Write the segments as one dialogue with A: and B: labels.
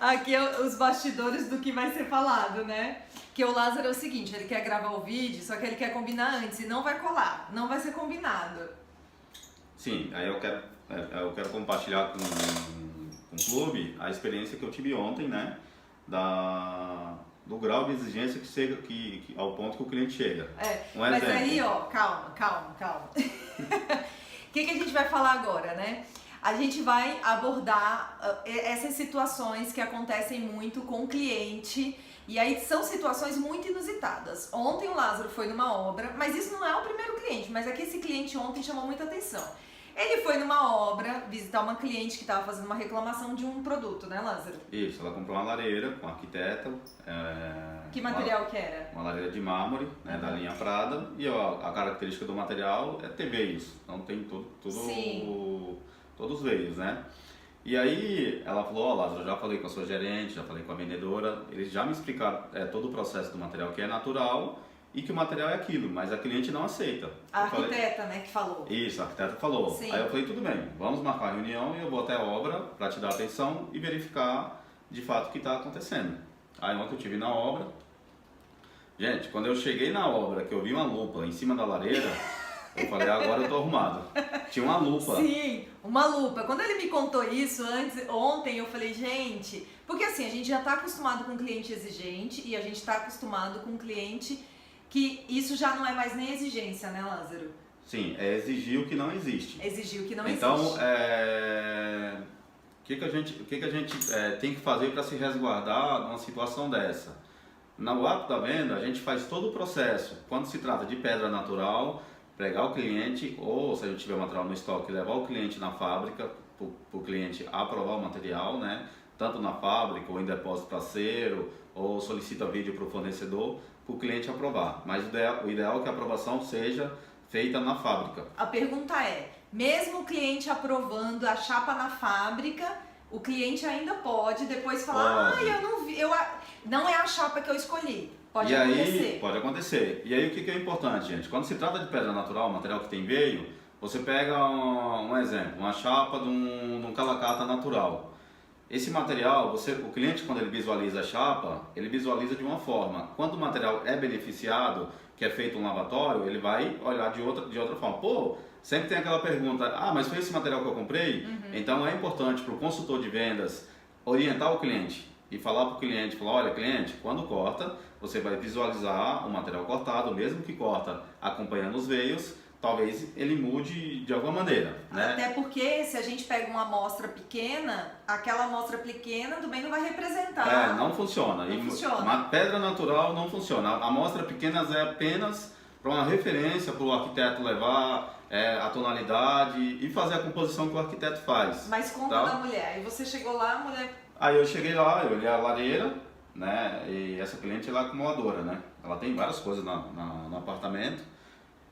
A: Aqui é os bastidores do que vai ser falado, né? Que o Lázaro é o seguinte, ele quer gravar o vídeo, só que ele quer combinar antes e não vai colar, não vai ser combinado.
B: Sim, aí eu quero compartilhar com o clube a experiência que eu tive ontem, né? Do grau de exigência que chega ao ponto que o cliente chega.
A: Mas aí, ó, calma. O que a gente vai falar agora, né? A gente vai abordar essas situações que acontecem muito com o cliente. E aí são situações muito inusitadas. Ontem o Lázaro foi numa obra, mas isso não é o primeiro cliente, mas é que esse cliente ontem chamou muita atenção. Ele foi numa obra visitar uma cliente que estava fazendo uma reclamação de um produto, né, Lázaro?
B: Isso, ela comprou uma lareira com arquiteta.
A: Que material que era?
B: Uma lareira de mármore, né, da linha Prada. E a característica do material é ter veios. Então tem todos os veios, né? E aí ela falou, ó, Lázaro, eu já falei com a sua gerente, já falei com a vendedora, eles já me explicaram todo o processo do material, que é natural e que o material é aquilo, mas a cliente não aceita.
A: A arquiteta, né, que falou.
B: Isso, a arquiteta falou.
A: Sim.
B: Aí eu falei, tudo bem, vamos marcar a reunião e eu vou até a obra para te dar atenção e verificar de fato o que está acontecendo. Aí ontem eu estive na obra. Gente, quando eu cheguei na obra, que eu vi uma lupa em cima da lareira, eu falei, agora eu tô arrumado. Tinha uma lupa.
A: Sim, uma lupa. Quando ele me contou isso ontem, eu falei, gente... Porque assim, a gente já tá acostumado com cliente exigente e a gente tá acostumado com cliente que isso já não é mais nem exigência, né, Lázaro?
B: Sim, é exigir o que não existe.
A: Exigir o que não
B: então,
A: existe.
B: O que a gente tem que fazer para se resguardar numa situação dessa? No ato da venda, a gente faz todo o processo. Quando se trata de pedra natural, pregar o cliente, ou se a gente tiver material no estoque, levar o cliente na fábrica, para o cliente aprovar o material, né? Tanto na fábrica ou em depósito parceiro, ou solicita vídeo para o fornecedor, para o cliente aprovar. Mas o ideal é que a aprovação seja feita na fábrica.
A: A pergunta é, mesmo o cliente aprovando a chapa na fábrica, o cliente ainda pode depois falar, eu não vi, não é a chapa que eu escolhi. Pode acontecer.
B: Aí, pode acontecer. E aí o que é importante, gente? Quando se trata de pedra natural, material que tem veio, você pega um exemplo, uma chapa de um calacata natural. Esse material, o cliente quando ele visualiza a chapa, ele visualiza de uma forma. Quando o material é beneficiado, que é feito um lavatório, ele vai olhar de outra forma. Pô, sempre tem aquela pergunta, mas foi esse material que eu comprei?
A: Uhum.
B: Então é importante para o consultor de vendas orientar o cliente e falar para o cliente, olha cliente, quando corta, você vai visualizar o material cortado, mesmo que corta acompanhando os veios, talvez ele mude de alguma maneira, né?
A: Até porque se a gente pega uma amostra pequena, aquela amostra pequena também não vai representar.
B: Não funciona.
A: Não funciona.
B: Uma pedra natural não funciona. A amostra pequena é apenas para uma referência para o arquiteto levar a tonalidade e fazer a composição que o arquiteto faz.
A: Mas conta da mulher. Aí você chegou lá, a mulher...
B: Aí eu cheguei lá, eu olhei a lareira, né? E essa cliente ela é acumuladora, né? Ela tem várias coisas no apartamento.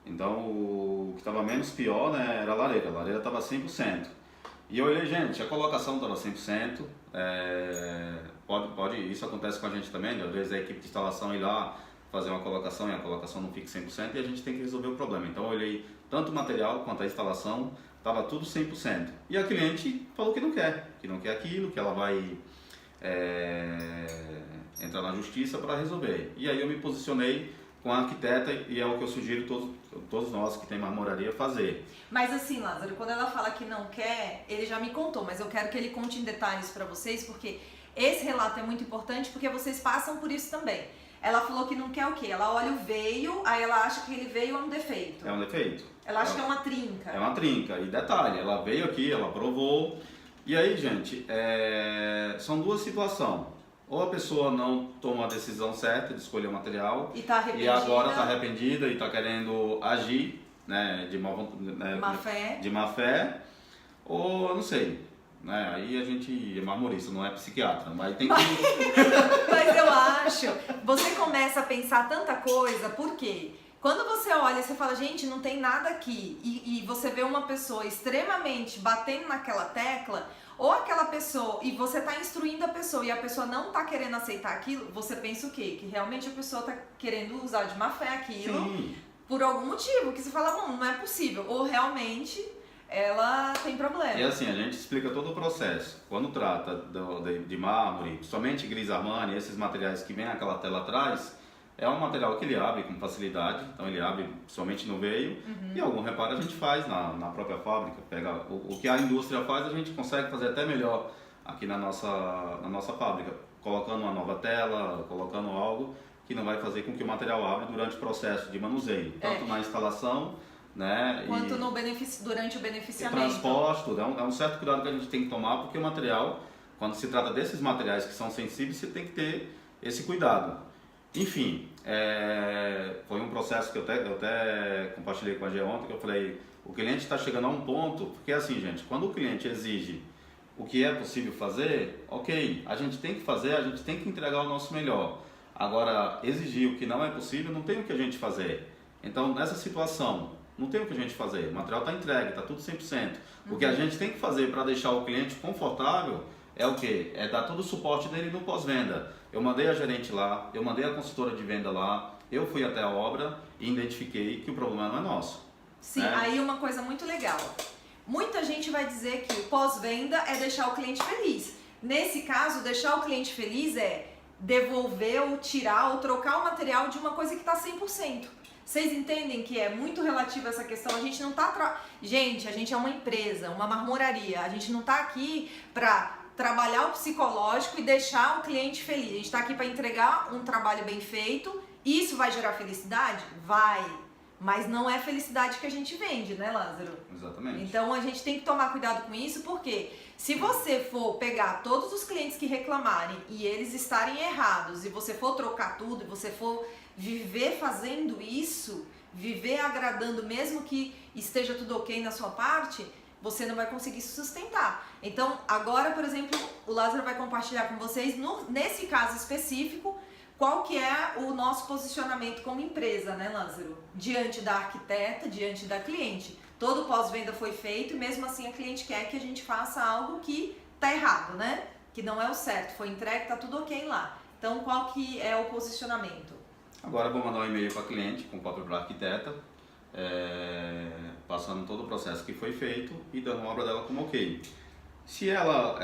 B: Então o que estava menos pior, né, era a lareira. A lareira estava 100%. E eu olhei, gente, a colocação estava 100%. Isso acontece com a gente também, né? Às vezes a equipe de instalação ir lá fazer uma colocação e a colocação não fica 100% e a gente tem que resolver o problema. Então eu olhei tanto o material quanto a instalação, estava tudo 100%. E a cliente falou que não quer aquilo, que ela vai entrar na justiça para resolver. E aí eu me posicionei com a arquiteta e é o que eu sugiro todos nós que tem marmoraria fazer.
A: Mas assim, Lázaro, quando ela fala que não quer, ele já me contou, mas eu quero que ele conte em detalhes para vocês, porque esse relato é muito importante, porque vocês passam por isso também. Ela falou que não quer o quê? Ela olha o veio, aí ela acha que aquele veio é um defeito.
B: É um defeito.
A: Ela acha que é uma trinca.
B: É uma trinca. E detalhe, ela veio aqui, ela provou. E aí, gente, são duas situações. Ou a pessoa não toma a decisão certa de escolher o material
A: e
B: agora está arrependida e está querendo agir, né, de má fé, ou eu não sei, né, aí a gente é marmorista, não é psiquiatra, mas tem que...
A: Mas eu acho, você começa a pensar tanta coisa, por quê? Quando você olha e você fala, gente, não tem nada aqui, e você vê uma pessoa extremamente batendo naquela tecla, ou aquela pessoa, e você está instruindo a pessoa e a pessoa não está querendo aceitar aquilo, você pensa o quê? Que realmente a pessoa está querendo usar de má fé aquilo. Sim. Por algum motivo, que você fala, bom, não é possível. Ou realmente ela tem problema.
B: E assim, a gente explica todo o processo. Quando trata de mármore, principalmente gris Armani, esses materiais que vem aquela tela atrás, é um material que ele abre com facilidade, então ele abre somente no veio, e algum reparo a gente faz na própria fábrica. Pega o que a indústria faz, a gente consegue fazer até melhor aqui na nossa fábrica, colocando uma nova tela, colocando algo que não vai fazer com que o material abra durante o processo de manuseio, tanto na instalação, né,
A: quanto durante o beneficiamento.
B: Transporte, tudo. É um certo cuidado que a gente tem que tomar, porque o material, quando se trata desses materiais que são sensíveis, você tem que ter esse cuidado. Enfim, foi um processo que eu até compartilhei com a Gê ontem, que eu falei, o cliente está chegando a um ponto, porque assim, gente, quando o cliente exige o que é possível fazer, ok, a gente tem que fazer, a gente tem que entregar o nosso melhor. Agora, exigir o que não é possível, não tem o que a gente fazer. Então, nessa situação, não tem o que a gente fazer, o material está entregue, está tudo 100%. O que a gente tem que fazer para deixar o cliente confortável é o quê? É dar todo o suporte dele no pós-venda. Eu mandei a gerente lá, eu mandei a consultora de venda lá, eu fui até a obra e identifiquei que o problema não é nosso.
A: Sim, aí uma coisa muito legal. Muita gente vai dizer que o pós-venda é deixar o cliente feliz. Nesse caso, deixar o cliente feliz é devolver ou tirar ou trocar o material de uma coisa que está 100%. Vocês entendem que é muito relativo essa questão? A gente não tá... Gente, a gente é uma empresa, uma marmoraria. A gente não tá aqui para trabalhar o psicológico e deixar o cliente feliz. A gente está aqui para entregar um trabalho bem feito. Isso vai gerar felicidade? Vai. Mas não é felicidade que a gente vende, né, Lázaro?
B: Exatamente.
A: Então a gente tem que tomar cuidado com isso, porque se você for pegar todos os clientes que reclamarem e eles estarem errados, e você for trocar tudo, e você for viver fazendo isso, viver agradando mesmo que esteja tudo ok na sua parte, você não vai conseguir se sustentar. Então agora, por exemplo, o Lázaro vai compartilhar com vocês, nesse caso específico, qual que é o nosso posicionamento como empresa, né, Lázaro? Diante da arquiteta, diante da cliente. Todo pós-venda foi feito e mesmo assim a cliente quer que a gente faça algo que tá errado, né? Que não é o certo, foi entregue, tá tudo ok lá. Então qual que é o posicionamento?
B: Agora eu vou mandar um e-mail para a cliente, com cópia para a arquiteta, passando todo o processo que foi feito e dando uma obra dela como ok. Se ela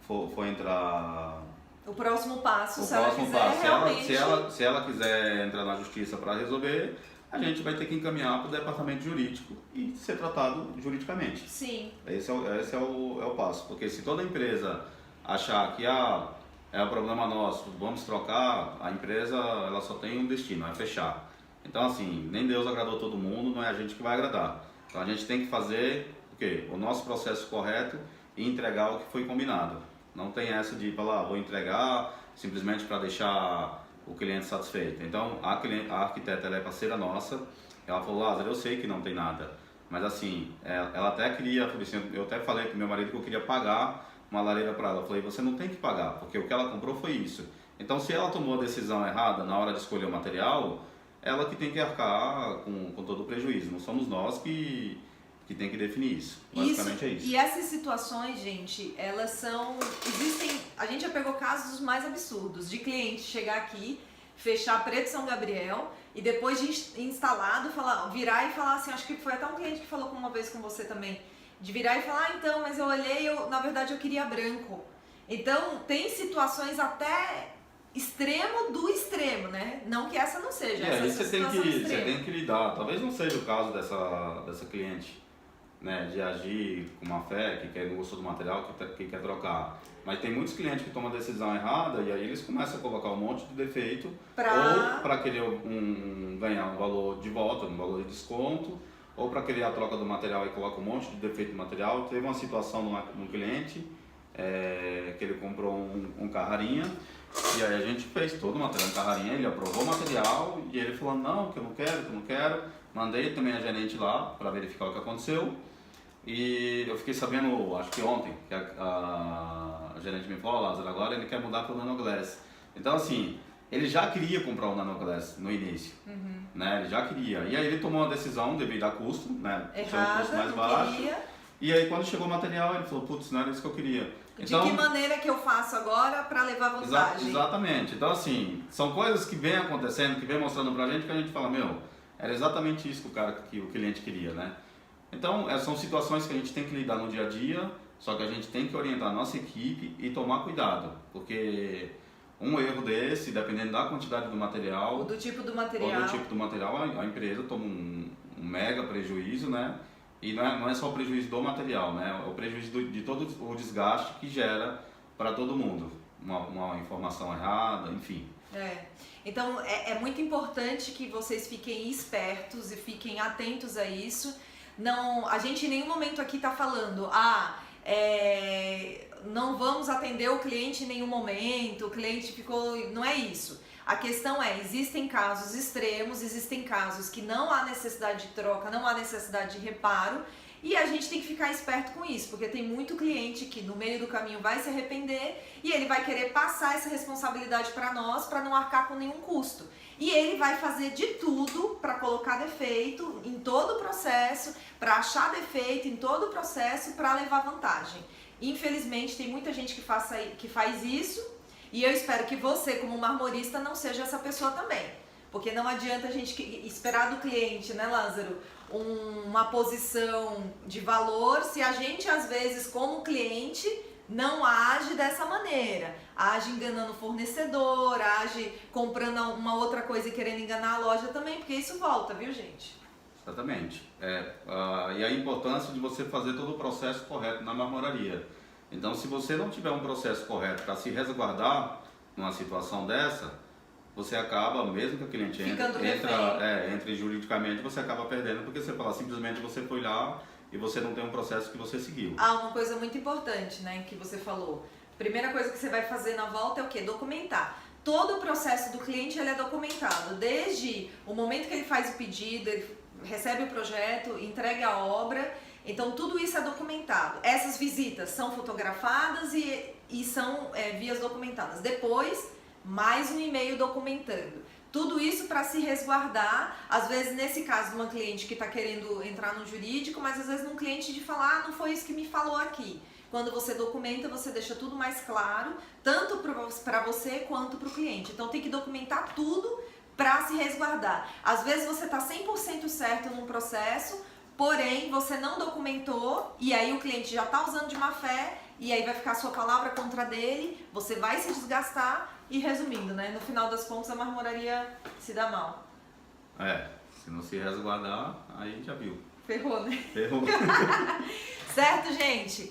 B: for entrar...
A: O próximo passo,
B: se ela quiser entrar na justiça para resolver, a gente vai ter que encaminhar para o departamento jurídico e ser tratado juridicamente.
A: Sim.
B: Esse é o passo, porque se toda empresa achar que é o problema nosso, vamos trocar, a empresa ela só tem um destino, é fechar. Então assim, nem Deus agradou todo mundo, não é a gente que vai agradar. Então a gente tem que fazer o nosso processo correto e entregar o que foi combinado. Não tem essa de falar, vou entregar simplesmente para deixar o cliente satisfeito. Então a arquiteta ela é parceira nossa, ela falou, Lázaro, eu sei que não tem nada, mas assim, ela até queria, eu até falei pro meu marido que eu queria pagar uma lareira para ela. Eu falei, você não tem que pagar, porque o que ela comprou foi isso. Então se ela tomou a decisão errada na hora de escolher o material, ela que tem que arcar com todo o prejuízo. Não somos nós que tem que definir isso. Basicamente é isso.
A: E essas situações, gente, elas são... A gente já pegou casos mais absurdos de cliente chegar aqui, fechar Preto São Gabriel e depois de instalado, virar e falar assim, acho que foi até um cliente que falou uma vez com você também, de virar e falar, então, mas eu olhei, na verdade eu queria branco. Então, tem situações até extremo do extremo, né? Não que essa não seja.
B: E aí você tem que lidar. Talvez não seja o caso dessa cliente, né, de agir com má fé, que não gostou do material, que quer trocar. Mas tem muitos clientes que tomam a decisão errada e aí eles começam a colocar um monte de defeito ou para querer ganhar um valor de volta, um valor de desconto, ou para querer a troca do material e coloca um monte de defeito no material. Teve uma situação num cliente que ele comprou um Carrarinha e aí a gente fez todo o material em Carrarinha, ele aprovou o material e ele falou, não, que eu não quero. Mandei também a gerente lá para verificar o que aconteceu. E eu fiquei sabendo, acho que ontem, que a gerente me falou, Lázaro, agora ele quer mudar para o Nanoglass. Então assim, ele já queria comprar o Nanoglass no início, né? Ele já queria. E aí ele tomou uma decisão devido a custo, né?
A: Errada,
B: um custo mais baixo. E aí quando chegou o material, ele falou, putz, não era isso que eu queria.
A: Então, de que maneira que eu faço agora para levar vantagem?
B: Exatamente. Então assim, são coisas que vêm acontecendo, que vêm mostrando pra gente, que a gente fala, meu, era exatamente isso que o cliente queria, né? Então, são situações que a gente tem que lidar no dia a dia, só que a gente tem que orientar a nossa equipe e tomar cuidado, porque um erro desse, dependendo da quantidade do material,
A: Ou do tipo do material,
B: a empresa toma um mega prejuízo, né? E não é só o prejuízo do material, né? É o prejuízo de todo o desgaste que gera para todo mundo. Uma informação errada, enfim.
A: Então é muito importante que vocês fiquem espertos e fiquem atentos a isso. Não, a gente em nenhum momento aqui está falando, não vamos atender o cliente em nenhum momento, o cliente ficou. Não é isso. A questão é, existem casos extremos, existem casos que não há necessidade de troca, não há necessidade de reparo, e a gente tem que ficar esperto com isso, porque tem muito cliente que no meio do caminho vai se arrepender e ele vai querer passar essa responsabilidade para nós, para não arcar com nenhum custo. E ele vai fazer de tudo para colocar defeito em todo o processo, para achar defeito em todo o processo, para levar vantagem. Infelizmente tem muita gente que faz isso, e eu espero que você, como marmorista, não seja essa pessoa também. Porque não adianta a gente esperar do cliente, né, Lázaro, uma posição de valor se a gente, às vezes, como cliente, não age dessa maneira. Age enganando o fornecedor, age comprando uma outra coisa e querendo enganar a loja também, porque isso volta, viu, gente?
B: Exatamente. E a importância de você fazer todo o processo correto na marmoraria. Então, se você não tiver um processo correto para se resguardar numa situação dessa, você acaba, mesmo que o cliente entre juridicamente, você acaba perdendo, porque você fala, simplesmente você foi lá e você não tem um processo que você seguiu.
A: Uma coisa muito importante, né, que você falou. Primeira coisa que você vai fazer na volta é o quê? Documentar. Todo o processo do cliente ele é documentado, desde o momento que ele faz o pedido, ele recebe o projeto, entrega a obra. Então tudo isso é documentado. Essas visitas são fotografadas e são vias documentadas. Depois, mais um e-mail documentando. Tudo isso para se resguardar, às vezes nesse caso de uma cliente que está querendo entrar no jurídico, mas às vezes num cliente de falar, não foi isso que me falou aqui. Quando você documenta, você deixa tudo mais claro, tanto para você quanto para o cliente. Então tem que documentar tudo para se resguardar. Às vezes você está 100% certo num processo, porém você não documentou e aí o cliente já está usando de má fé e aí vai ficar a sua palavra contra dele, você vai se desgastar e resumindo, né? No final das contas a marmoraria se dá mal.
B: Se não se resguardar, aí já viu.
A: Ferrou, né?
B: Ferrou.
A: Certo, gente?